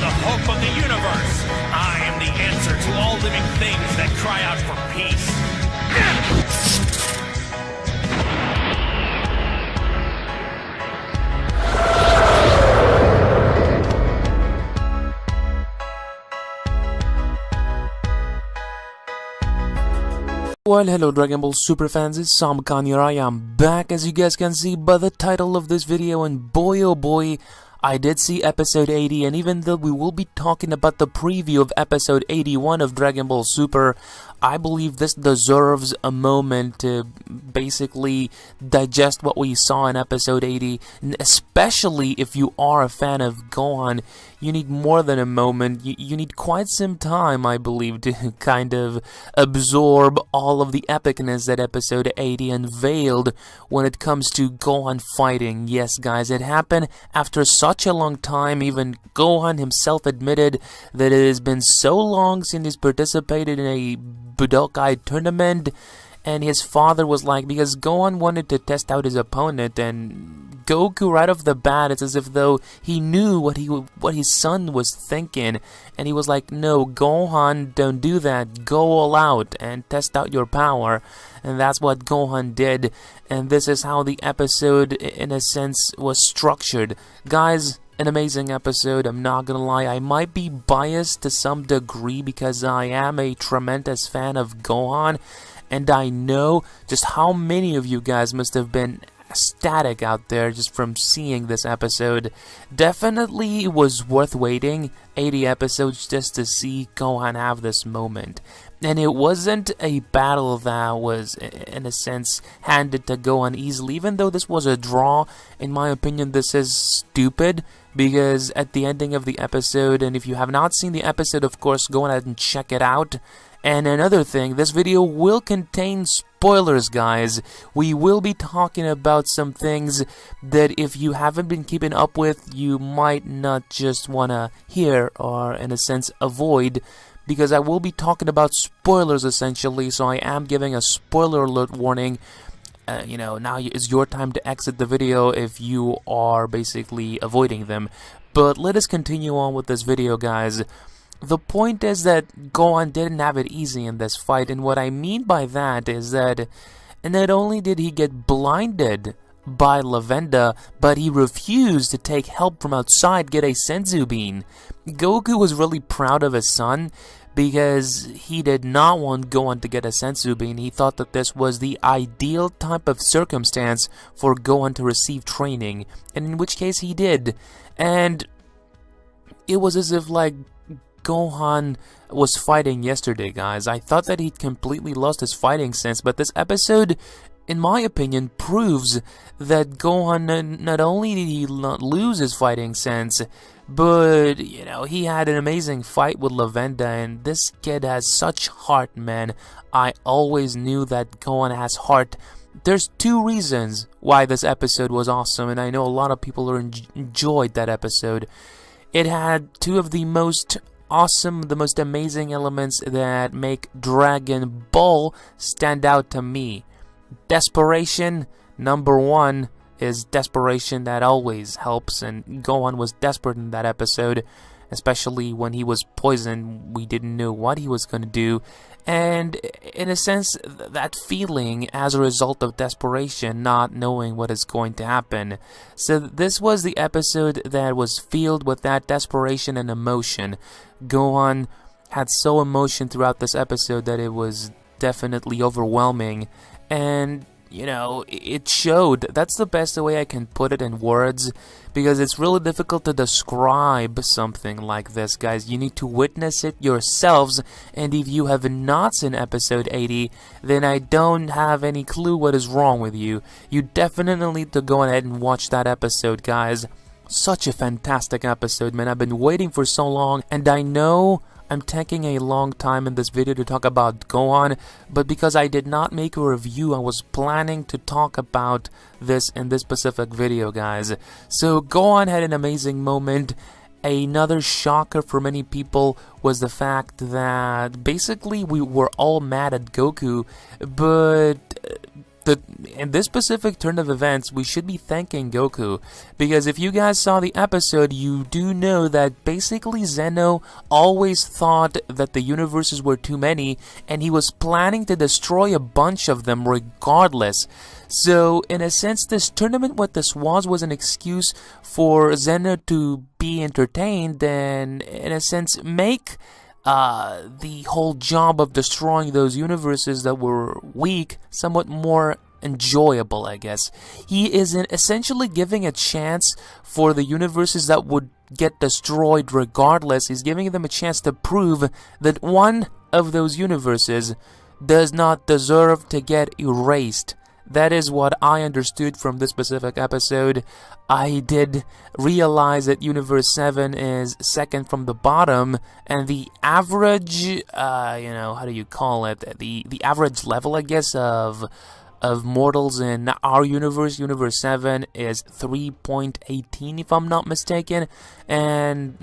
the hope of the universe. I am the answer to all living things that cry out for peace. Well, hello Dragon Ball Super fans, it's Sam Khan here. I am back, as you guys can see by the title of this video, and boy oh boy, I did see episode 80, and even though we will be talking about the preview of episode 81 of Dragon Ball Super, I believe this deserves a moment to basically digest what we saw in episode 80, and especially if you are a fan of Gohan. You need more than a moment, you need quite some time, I believe, to kind of absorb all of the epicness that episode 80 unveiled when it comes to Gohan fighting. Yes guys, it happened after such a long time. Even Gohan himself admitted that it has been so long since he's participated in a Budokai tournament, and his father was like, because Gohan wanted to test out his opponent, and Goku right off the bat, it's as if though he knew what his son was thinking, and he was like, no, Gohan, don't do that, go all out and test out your power. And that's what Gohan did, and this is how the episode in a sense was structured. Guys, an amazing episode, I'm not gonna lie. I might be biased to some degree because I am a tremendous fan of Gohan, and I know just how many of you guys must have been ecstatic out there just from seeing this episode. Definitely was worth waiting 80 episodes just to see Gohan have this moment. And it wasn't a battle that was, in a sense, handed to Gohan easily. Even though this was a draw, in my opinion, this is stupid, because at the ending of the episode, and if you have not seen the episode, of course, go ahead and check it out. And another thing, this video will contain spoilers, guys. We will be talking about some things that if you haven't been keeping up with, you might not just want to hear or, in a sense, avoid, because I will be talking about spoilers essentially, so I am giving a spoiler alert warning. You know, now is your time to exit the video if you are basically avoiding them. But let us continue on with this video, guys. The point is that Gohan didn't have it easy in this fight, and what I mean by that is that not only did he get blinded by Lavenda, but he refused to take help from outside, get a Senzu Bean. Goku was really proud of his son because he did not want Gohan to get a Senzu Bean. He thought that this was the ideal type of circumstance for Gohan to receive training, and in which case he did. And it was as if like Gohan was fighting yesterday, guys. I thought that he'd completely lost his fighting sense, but this episode, in my opinion, proves that Gohan, not only did he not lose his fighting sense, but, you know, he had an amazing fight with Lavenda, and this kid has such heart, man. I always knew that Gohan has heart. There's two reasons why this episode was awesome, and I know a lot of people enjoyed that episode. It had two of the most awesome, the most amazing elements that make Dragon Ball stand out to me. Desperation, number one, is desperation that always helps, and Gohan was desperate in that episode, especially when he was poisoned. We didn't know what he was going to do, and in a sense, that feeling as a result of desperation, not knowing what is going to happen. So this was the episode that was filled with that desperation and emotion. Gohan had so emotion throughout this episode that it was definitely overwhelming, and you know, it showed. That's the best way I can put it in words, because it's really difficult to describe something like this, guys. You need to witness it yourselves, and if you have not seen episode 80, then I don't have any clue what is wrong with you. You definitely need to go ahead and watch that episode, guys. Such a fantastic episode, man. I've been waiting for so long, and I know I'm taking a long time in this video to talk about Gohan, but because I did not make a review, I was planning to talk about this in this specific video, guys. So Gohan had an amazing moment. Another shocker for many people was the fact that basically we were all mad at Goku, but in this specific turn of events, we should be thanking Goku, because if you guys saw the episode, you do know that basically Zeno always thought that the universes were too many, and he was planning to destroy a bunch of them regardless. So, in a sense, this tournament, what this was an excuse for Zeno to be entertained and, in a sense, make the whole job of destroying those universes that were weak somewhat more enjoyable, I guess. He is essentially giving a chance for the universes that would get destroyed regardless. He's giving them a chance to prove that one of those universes does not deserve to get erased. That is what I understood from this specific episode. I did realize that Universe 7 is second from the bottom, and the average, how do you call it? The average level, I guess, of mortals in our universe, Universe 7, is 3.18, if I'm not mistaken. And,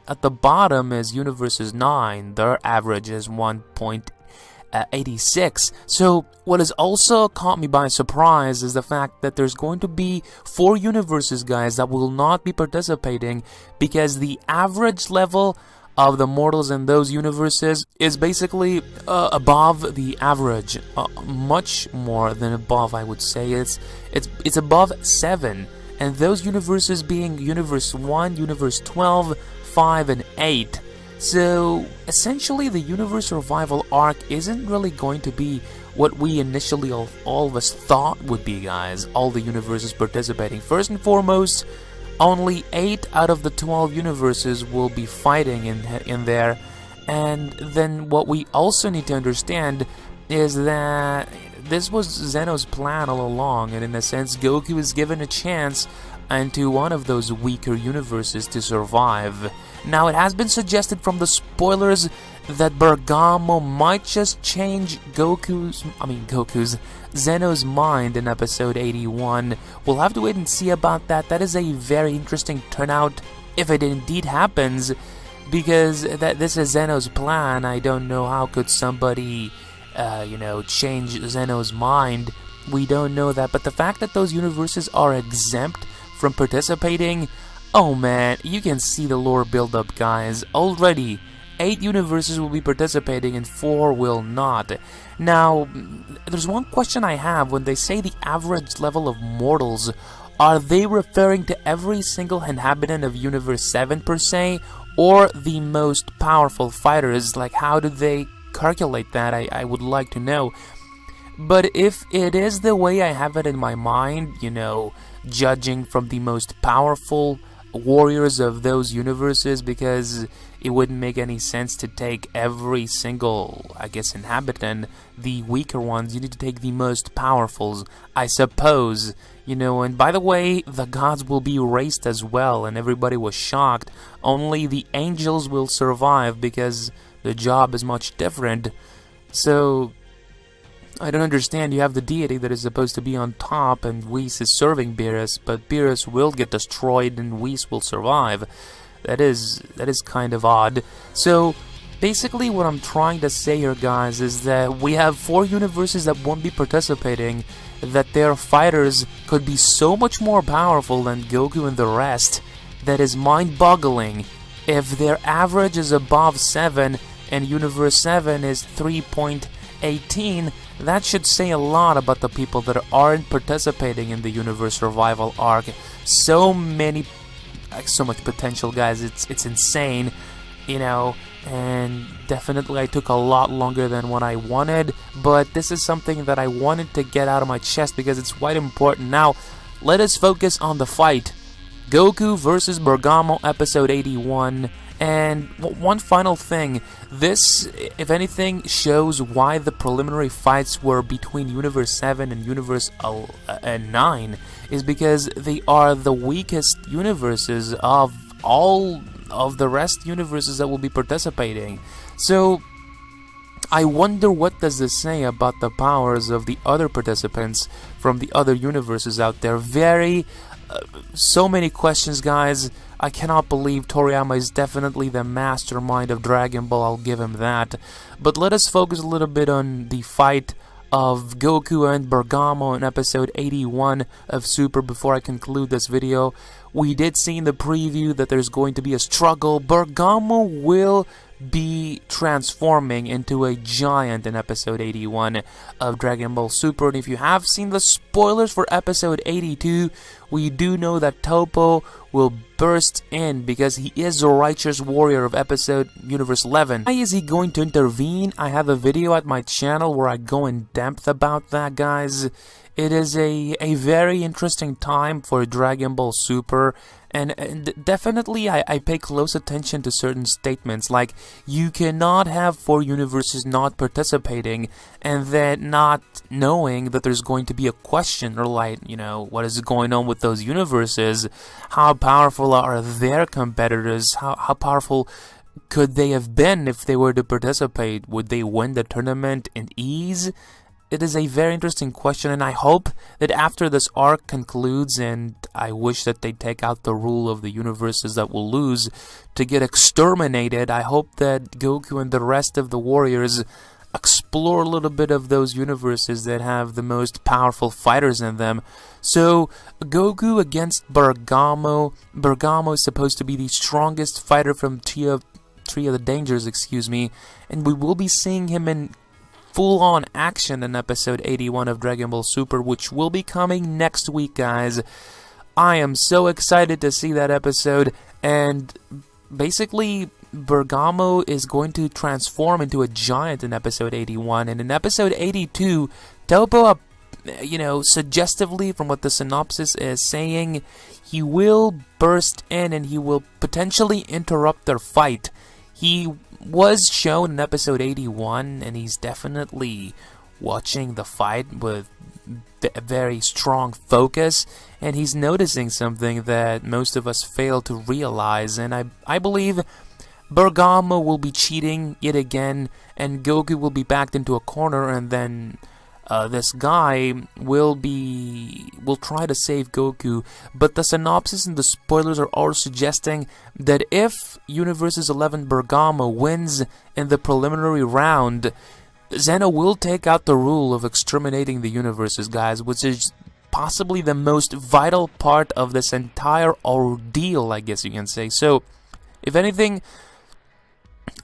at the bottom is Universes 9. Their average is 1.86. So what has also caught me by surprise is the fact that there's going to be 4 universes, guys, that will not be participating, because the average level of the mortals in those universes is basically above the average, much more than above, I would say. It's above 7, and those universes being Universe 1, Universe 12, 5, and 8. So, essentially, the universe survival arc isn't really going to be what we initially all of us thought would be, guys. All the universes participating. First and foremost, only 8 out of the 12 universes will be fighting in there. And then what we also need to understand is that this was Zeno's plan all along, and in a sense, Goku is given a chance into one of those weaker universes to survive. Now, it has been suggested from the spoilers that Bergamo might just change Zeno's mind in episode 81. We'll have to wait and see about that. That is a very interesting turnout if it indeed happens, because this is Zeno's plan. I don't know how could somebody, change Zeno's mind. We don't know that, but the fact that those universes are exempt from participating, oh man, you can see the lore build up, guys. Already 8 universes will be participating and 4 will not. Now, there's one question I have. When they say the average level of mortals, are they referring to every single inhabitant of Universe 7 per se, or the most powerful fighters? Like, how do they calculate that? I would like to know. But if it is the way I have it in my mind, judging from the most powerful warriors of those universes, because it wouldn't make any sense to take every single, I guess, inhabitant, the weaker ones. You need to take the most powerfuls, I suppose, and by the way, the gods will be erased as well, and everybody was shocked. Only the angels will survive, because the job is much different. So I don't understand. You have the deity that is supposed to be on top, and Whis is serving Beerus, but Beerus will get destroyed and Whis will survive. That is kind of odd. So basically what I'm trying to say here, guys, is that we have 4 universes that won't be participating, that their fighters could be so much more powerful than Goku and the rest, that is mind-boggling. If their average is above 7 and Universe 7 is 3.18, that should say a lot about the people that aren't participating in the universe survival arc. So much potential, guys. It's insane, and definitely I took a lot longer than what I wanted, but this is something that I wanted to get out of my chest because it's quite important. Now, let us focus on the fight. Goku versus Bergamo, episode 81. And one final thing, this, if anything, shows why the preliminary fights were between Universe 7 and Universe 9, is because they are the weakest universes of all of the rest universes that will be participating. So, I wonder what does this say about the powers of the other participants from the other universes out there. So many questions, guys. I cannot believe Toriyama is definitely the mastermind of Dragon Ball, I'll give him that. But let us focus a little bit on the fight of Goku and Bergamo in episode 81 of Super. Before I conclude this video, we did see in the preview that there's going to be a struggle. Bergamo will be transforming into a giant in episode 81 of Dragon Ball Super. And if you have seen the spoilers for episode 82, we do know that Toppo will burst in because he is the righteous warrior of episode Universe 11. Why is he going to intervene? I have a video at my channel where I go in depth about that, guys. It is a very interesting time for Dragon Ball Super, and definitely I pay close attention to certain statements, like you cannot have 4 universes not participating and then not knowing that there's going to be a question, or like, you know, what is going on with those universes? How powerful are their competitors? How powerful could they have been if they were to participate? Would they win the tournament in ease? It is a very interesting question, and I hope that after this arc concludes, and I wish that they take out the rule of the universes that will lose to get exterminated, I hope that Goku and the rest of the warriors explore a little bit of those universes that have the most powerful fighters in them. So, Goku against Bergamo. Bergamo is supposed to be the strongest fighter from Tree of the Dangers, excuse me, and we will be seeing him in full-on action in episode 81 of Dragon Ball Super, which will be coming next week, guys. I am so excited to see that episode, and basically Bergamo is going to transform into a giant in episode 81, and in episode 82, Toppo, you know, suggestively from what the synopsis is saying, he will burst in and he will potentially interrupt their fight. He was shown in episode 81, and he's definitely watching the fight with a very strong focus, and he's noticing something that most of us fail to realize, and I believe Bergamo will be cheating yet again, and Goku will be backed into a corner, and then this guy will try to save Goku, but the synopsis and the spoilers are all suggesting that if Universes 11 Bergamo wins in the preliminary round, Zeno will take out the rule of exterminating the universes, guys, which is possibly the most vital part of this entire ordeal, I guess you can say. So, if anything,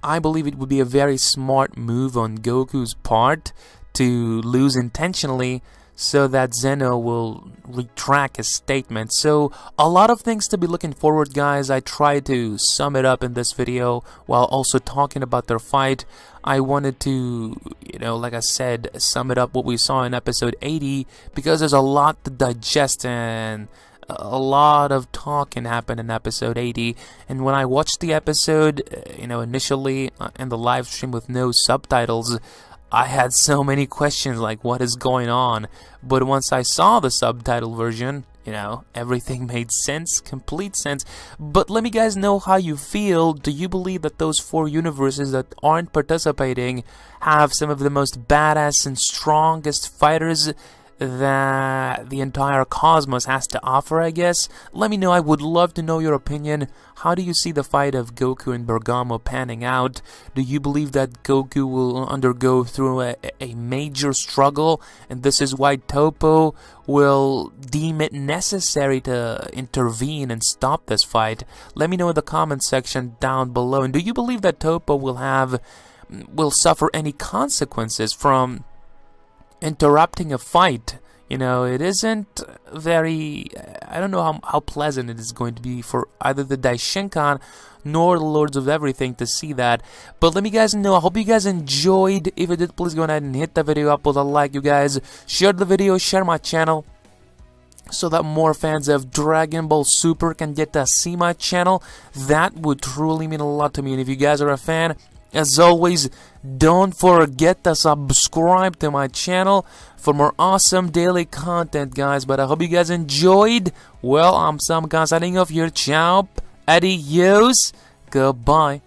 I believe it would be a very smart move on Goku's part to lose intentionally so that Zeno will retract his statement. So a lot of things to be looking forward, guys. I tried to sum it up in this video while also talking about their fight. I wanted to, you know, like I said, sum it up what we saw in episode 80, because there's a lot to digest and a lot of talk can happen in episode 80. And when I watched the episode, you know, initially in the live stream with no subtitles, I had so many questions like what is going on, but once I saw the subtitle version, you know, everything made sense, complete sense. But let me guys know how you feel. Do you believe that those 4 universes that aren't participating have some of the most badass and strongest fighters that the entire cosmos has to offer, I guess? Let me know. I would love to know your opinion. How do you see the fight of Goku and Bergamo panning out? Do you believe that Goku will undergo through a major struggle, and this is why Toppo will deem it necessary to intervene and stop this fight? Let me know in the comment section down below. And do you believe that Toppo will suffer any consequences from interrupting a fight? You know, it isn't very, I don't know how pleasant it is going to be for either the Daishinkan nor the Lords of Everything to see that. But let me guys know, I hope you guys enjoyed. If you did, please go ahead and hit the video up with a like, you guys. Share the video, share my channel, so that more fans of Dragon Ball Super can get to see my channel. That would truly mean a lot to me. And if you guys are a fan, as always, don't forget to subscribe to my channel for more awesome daily content, guys. But I hope you guys enjoyed. Well, I'm Sam Khan signing off here. Ciao, adios, goodbye.